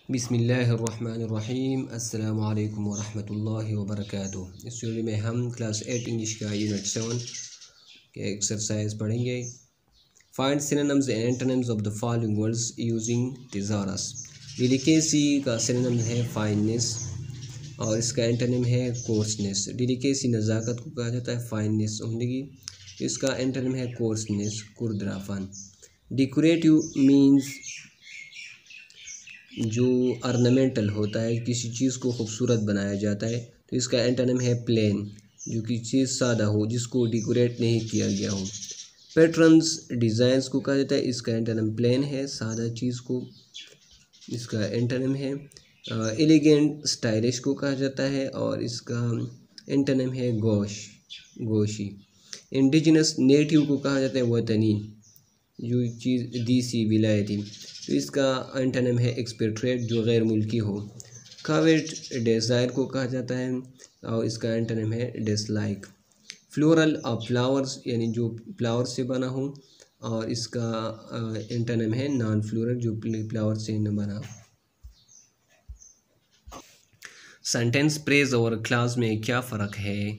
बिस्मिल्लाहिर्रहमानिर्रहीम अस्सलामु अलैकुम वरहमतुल्लाहि वबरकातुहू। इस वीडियो में हम क्लास 8 इंग्लिश का यूनिट 7 के एक्सरसाइज पढ़ेंगे। Find synonyms and antonyms of the following words using thesaurus. Delicacy का सिनोनिम है फाइननेस और इसका एंटोनिम है कोर्सनेस। डेलिकेसी नज़ाकत को कहा जाता है, फाइननेस उम्दगी, इसका एंटोनिम है कोर्सनेस खुरदरापन। डेकोरेटिव मीन्स जो ऑर्नामेंटल होता है, किसी चीज़ को खूबसूरत बनाया जाता है, तो इसका एंटोनिम है प्लेन, जो कि चीज़ सादा हो जिसको डेकोरेट नहीं किया गया हो। पैटर्न्स डिज़ाइंस को कहा जाता है, इसका एंटोनिम प्लेन है, सादा चीज़ को, इसका एंटोनिम है। एलिगेंट स्टाइलिश को कहा जाता है और इसका एंटोनिम है गोशी। इंडिजिनस नेटिव को कहा जाता है वतनी, जो चीज़ देसी विलायती, तो इसका एंटोनिम है एक्सपेट्रिएट, जो गैर मुल्की हो। कवेट डिज़ायर को कहा जाता है और इसका एंटोनिम है डिसलाइक। फ्लोरल ऑफ फ्लावर्स, यानी जो फ्लावर से बना हो, और इसका एंटोनिम है नॉन फ्लोरल, जो फ्लावर से न बना हो। सेंटेंस प्रेज और क्लास में क्या फ़र्क है?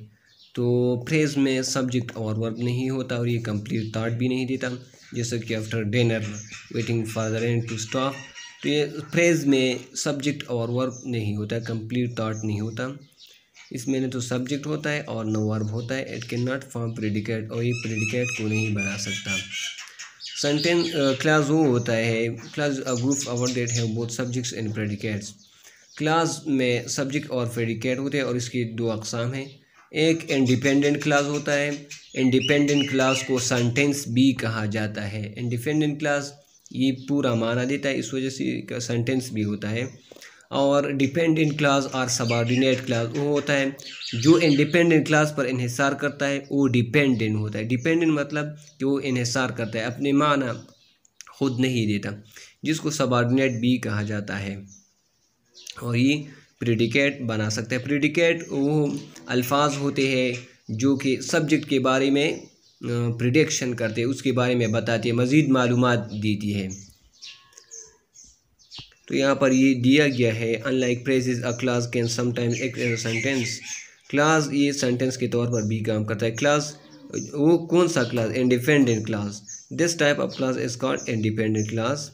तो प्रेज में सब्जेक्ट और वर्ब नहीं होता और ये कंप्लीट थॉट भी नहीं देता, जैसे कि after dinner waiting for the rain to stop. तो ये प्रेज में सब्जेक्ट और वर्ब नहीं होता, कंप्लीट थॉट नहीं होता। इसमें न तो सब्जेक्ट होता है और न वर्ब होता है। It can not form predicate, और ये प्रेडिकेट को नहीं बना सकता। सेंटेंस क्लास वो होता है, class a group of word that have both subjects and predicates. Class में सब्जेक्ट और प्रेडिकेट होते हैं और इसकी दो अक़साम हैं। एक इंडिपेंडेंट क्लास होता है, इंडिपेंडेंट क्लास को सेंटेंस भी कहा जाता है। इंडिपेंडेंट क्लास ये पूरा माना देता है, इस वजह से सेंटेंस भी होता है। और डिपेंडेंट क्लास और सबऑर्डिनेट क्लास वो होता है जो इंडिपेंडेंट क्लास पर इन्हिसार करता है, वो डिपेंडेंट होता है। डिपेंडेंट मतलब कि वो इन्हिसार करता है, अपने माना खुद नहीं देता, जिसको सबऑर्डिनेट भी कहा जाता है। और ये प्रेडिकेट बना सकते हैं। प्रेडिकेट वो अल्फाज होते हैं जो कि सब्जेक्ट के बारे में प्रिडिक्शन करते हैं, उसके बारे में बताती है, मज़ीद मालूमात देती है। तो यहाँ पर ये दिया गया है, unlike phrases a clause can sometimes act as a sentence. Clause ये सेंटेंस के तौर पर भी काम करता है। क्लास वो कौन सा class? Independent class. This type of class is called independent class,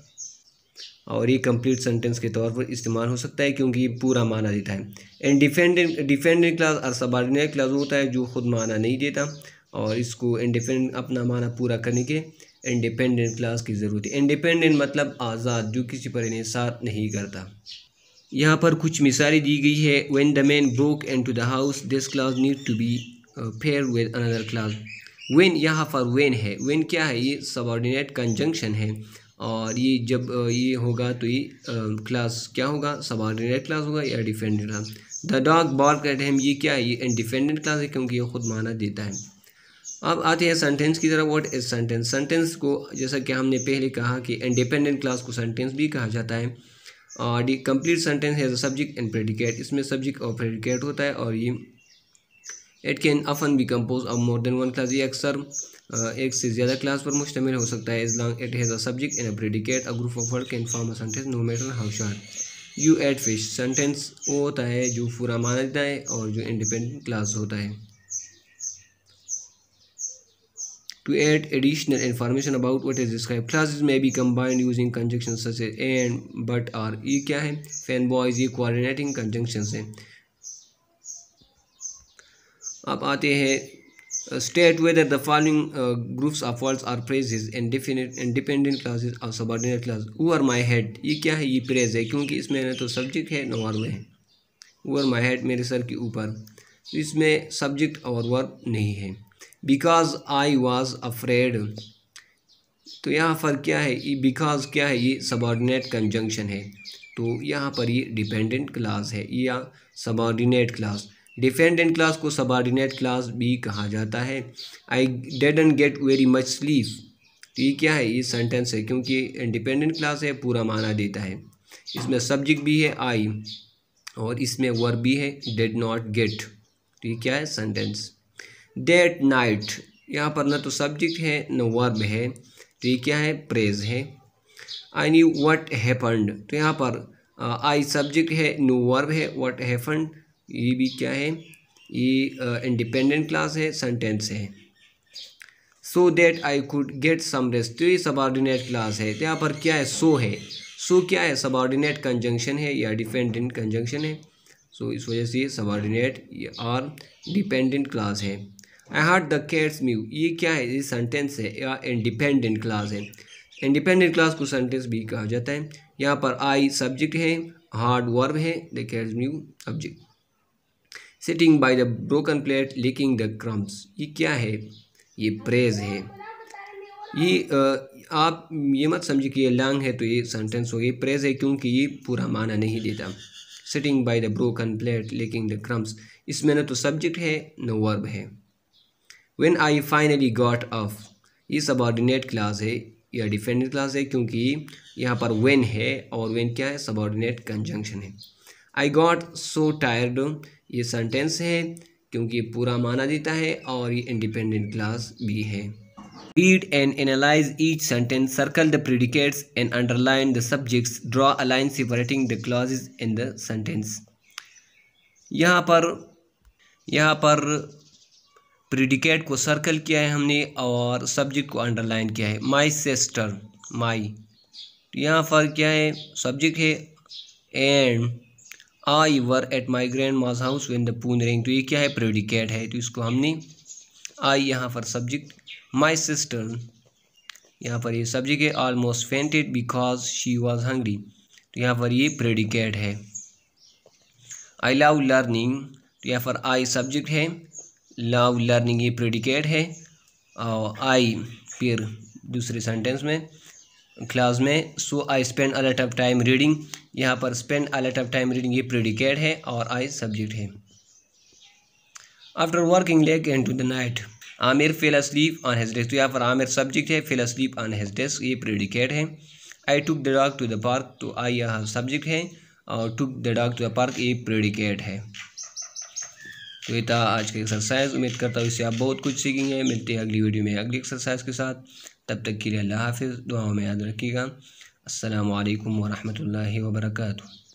और ये कंप्लीट सेंटेंस के तौर पर इस्तेमाल हो सकता है क्योंकि ये पूरा माना देता है। डिपेंडेंट क्लास और सबऑर्डिनेट क्लास होता है जो खुद माना नहीं देता, और इसको इंडिपेंडेंट अपना माना पूरा करने के इंडिपेंडेंट क्लास की ज़रूरत है। इंडिपेंडेंट मतलब आज़ाद, जो किसी पर इन्हिसार नहीं करता। यहाँ पर कुछ मिसालें दी गई है। When the man broke into the house, this clause need to be pair with another clause. When यहाँ पर व्हेन है, व्हेन क्या है? ये सबऑर्डिनेट कंजंक्शन है, और ये जब ये होगा तो ये क्लास क्या होगा? सबऑर्डिनेट क्लास होगा या dependent clause. The dog bark at him, ये क्या है? ये इंडिपेंडेंट क्लास है क्योंकि ये खुद माना देता है। अब आते हैं सेंटेंस की तरफ। What is sentence? सेंटेंस को जैसा कि हमने पहले कहा कि इंडिपेंडेंट क्लास को सेंटेंस भी कहा जाता है। और कंप्लीट सेंटेंस है सब्जेक्ट एंड प्रेडिकेट, इसमें सब्जेक्ट और प्रेडिकेट होता है, और ये it can often be compose of more than one clause, ये अक्सर एक से ज़्यादा क्लास पर मुश्तमिल हो सकता है। As long it has a subject and a predicate, a group of word can form a sentence no matter how short. You ate fish, sentence वो होता है जो पूरा माना देता है और जो इंडिपेंडेंट क्लास होता है। To add additional information about what is described, classes may be combined using conjunctions such as and, but, or। ये क्या है? fanboys, ये coordinating conjunctions हैं। अब आते हैं state whether the following groups of words are phrases indefinite, independent classes और subordinate class। over my head, ये क्या है? ये प्रेज है क्योंकि इसमें न तो सब्जेक्ट है न वर्ब है। over my head, मेरे सर के ऊपर, इसमें सब्जेक्ट और वर्ब नहीं है। बिकॉज आई वॉज अफ्रेड, तो यहाँ पर क्या है? ये बिकॉज क्या है? ये सबऑर्डिनेट कंजंक्शन है, तो यहाँ पर ये डिपेंडेंट क्लास है या सबऑर्डिनेट क्लास। डिपेंडेंट क्लास को सबऑर्डिनेट क्लास भी कहा जाता है। I didn't get very much sleep, तो ये क्या है? ये सेंटेंस है क्योंकि इंडिपेंडेंट क्लास है, पूरा माना देता है। इसमें सब्जेक्ट भी है आई, और इसमें वर्ब भी है डिड नॉट गेट, तो ये क्या है? सेंटेंस। डेट नाइट, यहाँ पर न तो सब्जेक्ट है न वर्ब है, तो ये क्या है? प्रेज है। आई न्यू व्हाट हैपेंड, तो यहाँ पर आई सब्जेक्ट है, नो वर्ब है, व्हाट हैपेंड ये भी क्या है, ये इंडिपेंडेंट क्लास है, सेंटेंस है। So that I could get some rest, तो ये सबऑर्डिनेट क्लास है। तो यहाँ पर क्या है, सो है, सो क्या है, सबऑर्डिनेट कंजंक्शन है या डिपेंडेंट कंजंक्शन है। सो इस वजह से ये सबऑर्डिनेट और डिपेंडेंट क्लास है। I heard the cats mew, ये क्या है, ये सेंटेंस है या इंडिपेंडेंट क्लास है। इंडिपेंडेंट क्लास को सेंटेंस भी कहा जाता है। यहाँ पर आई सब्जेक्ट है, हार्ड वर्ब है, the cats mew object. Sitting by the broken plate licking the crumbs, ये क्या है, ये प्रेज है। ये आप ये मत समझिए कि ये लॉन्ग है तो ये सेंटेंस हो, ये प्रेज है क्योंकि ये पूरा माना नहीं देता। Sitting by the broken plate licking the crumbs, इसमें न तो सब्जेक्ट है न वर्ब है। When I finally got off, ये सबऑर्डिनेट क्लास है या डिपेंडेंट क्लास है क्योंकि यहाँ पर व्हेन है और व्हेन क्या है, सबऑर्डिनेट कंजंक्शन है। आई गॉट सो टायर्ड, ये सेंटेंस है क्योंकि ये पूरा माना देता है और ये इंडिपेंडेंट क्लास भी है। Read and analyze each sentence, circle the predicates and underline the subjects, draw a line separating the clauses in the sentence। यहाँ पर प्रीडिकेट को सर्कल किया है हमने और सब्जेक्ट को अंडरलाइन किया है। माई सिस्टर, माई, तो यहाँ पर क्या है, सब्जेक्ट है, and I were at my grandma's house when the phone ring, तो ये क्या है, प्रीडिकेट है, तो इसको हमने आई यहाँ पर सब्जेक्ट, माई सिस्टर यहाँ पर ये सब्जेक्ट है, almost fainted because she was hungry, तो यहाँ पर ये प्रेडिकेट है। आई लव लर्निंग, तो यहाँ पर आई सब्जेक्ट है, लव लर्निंग ये प्रेडिकेट है, और आई फिर दूसरे सेंटेंस में क्लास में। So I spend a lot of time reading, यहाँ पर spend a lot of time reading ये प्रेडिकेट है और आई सब्जेक्ट है। After working late into the night, Aamir fell asleep on his desk, तो यहाँ पर आमिर सब्जेक्ट है, fell asleep on his desk ये प्रेडिकेट है। आई टुक the dog to the park, तो आई यहाँ सब्जेक्ट है और took the dog to the park ये प्रेडिकेट है। तो ये था आज का एक्सरसाइज। उम्मीद करता हूँ इससे आप बहुत कुछ सीखेंगे। मिलते हैं अगली वीडियो में अगली एक्सरसाइज के साथ। तब तक के लिए अल्लाह हाफिज़, दुआओं में याद रखिएगा। अस्सलामु अलैकुम वरहमतुल्लाहि वबरकातुहू।